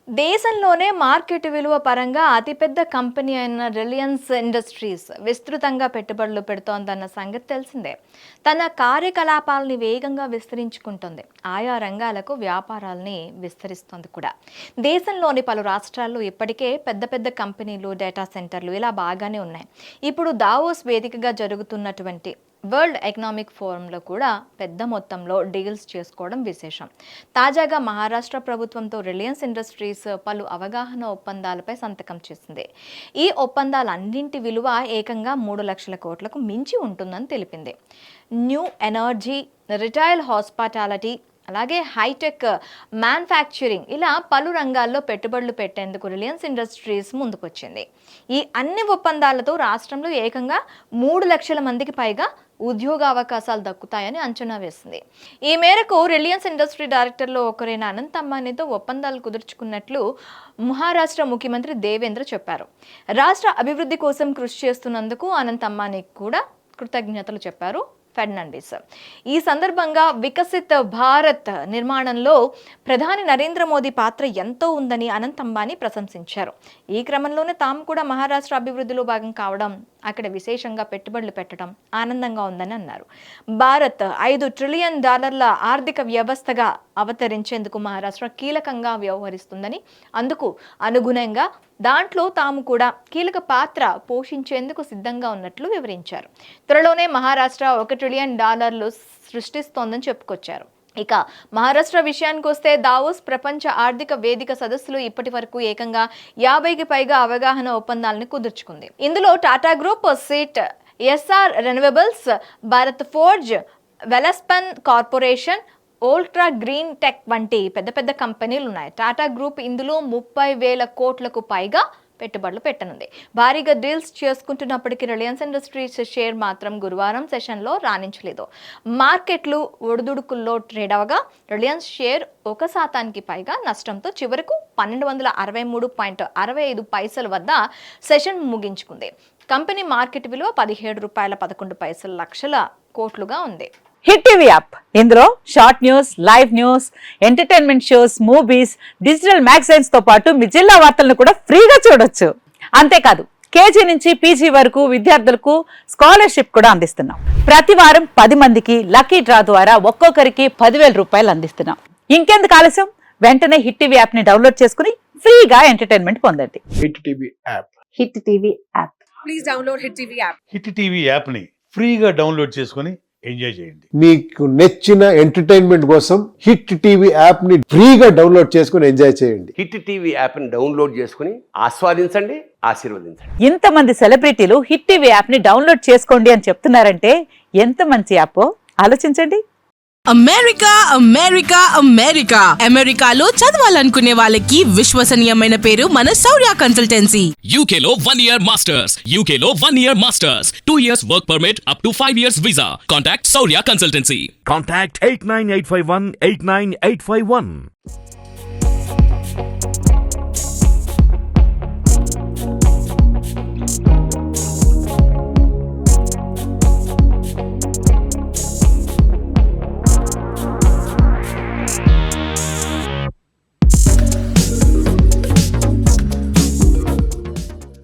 దేశంలోనే మార్కెట్ విలువ పరంగా అతిపెద్ద కంపెనీ అయిన రిలయన్స్ ఇండస్ట్రీస్ విస్తృతంగా పెట్టుబడులు పెడుతోందన్న సంగతి తెలిసిందే. తన కార్యకలాపాలని వేగంగా విస్తరించుకుంటుంది. ఆయా రంగాలకు వ్యాపారాలని విస్తరిస్తోంది కూడా. దేశంలోని పలు రాష్ట్రాల్లో ఇప్పటికే పెద్ద పెద్ద కంపెనీలు, డేటా సెంటర్లు ఇలా బాగానే ఉన్నాయి. ఇప్పుడు దావోస్ వేదికగా జరుగుతున్నటువంటి వరల్డ్ ఎకనామిక్ ఫోరంలో కూడా పెద్ద మొత్తంలో డీల్స్ చేసుకోవడం విశేషం. తాజాగా మహారాష్ట్ర ప్రభుత్వంతో రిలయన్స్ ఇండస్ట్రీస్ పలు అవగాహన ఒప్పందాలపై సంతకం చేసింది. ఈ ఒప్పందాలన్నింటి విలువ ఏకంగా 3 లక్షల కోట్లకు మించి ఉంటుందని తెలిపింది. న్యూ ఎనర్జీ, రిటైల్, హాస్పిటాలిటీ, అలాగే హైటెక్ మ్యానుఫ్యాక్చరింగ్ ఇలా పలు రంగాల్లో పెట్టుబడులు పెట్టేందుకు రిలయన్స్ ఇండస్ట్రీస్ ముందుకొచ్చింది. ఈ అన్ని ఒప్పందాలతో రాష్ట్రంలో ఏకంగా 3 లక్షల మందికి పైగా ఉద్యోగ అవకాశాలు దక్కుతాయని అంచనా వేసింది. ఈ మేరకు రిలయన్స్ ఇండస్ట్రీ డైరెక్టర్లో ఒకరైన అనంత్ అంబానీతో ఒప్పందాలు కుదుర్చుకున్నట్లు మహారాష్ట్ర ముఖ్యమంత్రి దేవేంద్ర చెప్పారు. రాష్ట్ర అభివృద్ధి కోసం కృషి చేస్తున్నందుకు అనంత్ అంబానీకి కూడా కృతజ్ఞతలు చెప్పారు ఫెర్నాండిస్. ఈ సందర్భంగా వికసిత్ భారత్ నిర్మాణంలో ప్రధాని నరేంద్ర మోదీ పాత్ర ఎంతో ఉందని అనంత్ అంబానీ ప్రశంసించారు. ఈ క్రమంలోనే తాము కూడా మహారాష్ట్ర అభివృద్ధిలో భాగం కావడం, అక్కడ విశేషంగా పెట్టుబడులు పెట్టడం ఆనందంగా ఉందని అన్నారు. భారత్ $5 ట్రిలియన్ ఆర్థిక వ్యవస్థగా అవతరించేందుకు మహారాష్ట్ర కీలకంగా వ్యవహరిస్తుందని, అందుకు అనుగుణంగా దాంట్లో తాము కూడా కీలక పాత్ర పోషించేందుకు సిద్ధంగా ఉన్నట్లు వివరించారు. త్వరలోనే మహారాష్ట్ర $1 ట్రిలియన్ సృష్టిస్తోందని చెప్పుకొచ్చారు. ఇక మహారాష్ట్ర విషయానికి వస్తే దావోస్ ప్రపంచ ఆర్థిక వేదిక సదస్సులు ఇప్పటి వరకు ఏకంగా 50కి పైగా అవగాహన ఒప్పందాలను కుదుర్చుకుంది. ఇందులో Tata group, CEAT, SR renewables, Bharat forge, Welspun corporation, Olectra green tech వంటి పెద్ద పెద్ద కంపెనీలు ఉన్నాయి. టాటా గ్రూప్ ఇందులో 30,000 కోట్లకు పైగా పెట్టుబడులు పెట్టనుంది. భారీగా డీల్స్ చేసుకుంటున్నప్పటికీ రిలయన్స్ ఇండస్ట్రీస్ షేర్ మాత్రం గురువారం సెషన్లో రాణించలేదు. మార్కెట్లు ఒడిదుడుకుల్లో ట్రేడ్ అవగా రిలయన్స్ షేర్ 1% పైగా నష్టంతో చివరకు 1263.65 వద్ద సెషన్ ముగించుకుంది. కంపెనీ మార్కెట్ విలువ ₹17.11 లక్షల కోట్లుగా ఉంది. హిట్ టీవీ యాప్, ఇందులో short news, live news, entertainment shows, movies, digital magazines తో పాటు మీ జిల్లా వార్తలను కూడా ఫ్రీగా చూడొచ్చు. అంతేకాదు, కేజీ నుంచి పీజీ వరకు విద్యార్థులకు స్కాలర్షిప్ కూడా అందిస్తున్నాం. ప్రతి వారం 10 మందికి లక్కీ డ్రా ద్వారా ఒక్కొక్కరికి 10,000 రూపాయలు అందిస్తున్నాం. ఇంకెందుకు ఆలస్యం, వెంటనే హిట్ టీవీ యాప్ ని డౌన్లోడ్ చేసుకుని ఫ్రీగా ఎంటర్టైన్మెంట్ పొందండి. Hit TV app. Hit TV app. Please download hit TV app. Hit TV app ని ఫ్రీగా డౌన్లోడ్ చేసుకుని ఎంజాయ్ చేయండి. మీకు నచ్చిన ఎంటర్టైన్మెంట్ కోసం హిట్ టీవీ యాప్ ని ఫ్రీగా డౌన్లోడ్ చేసుకుని ఎంజాయ్ చేయండి. హిట్ టీవీ యాప్ ని డౌన్లోడ్ చేసుకుని ఆస్వాదించండి, ఆశీర్వదించండి. ఇంతమంది సెలబ్రిటీలు హిట్ టీవీ యాప్ ని డౌన్లోడ్ చేసుకోండి అని చెప్తున్నారంటే ఎంత మంచి యాప్ ఆలోచించండి. అమెరికా అమెరికా అమెరికా అమెరికాలో చదవాలనుకునే వాళ్ళకి విశ్వసనీయమైన పేరు మన శౌర్య కన్సల్టెన్సీ. UK లో 1 year masters, UK లో 1 year masters, 2 years work permit up to 5 years visa. Contact Saurya Consultancy. Contact 89851 89851.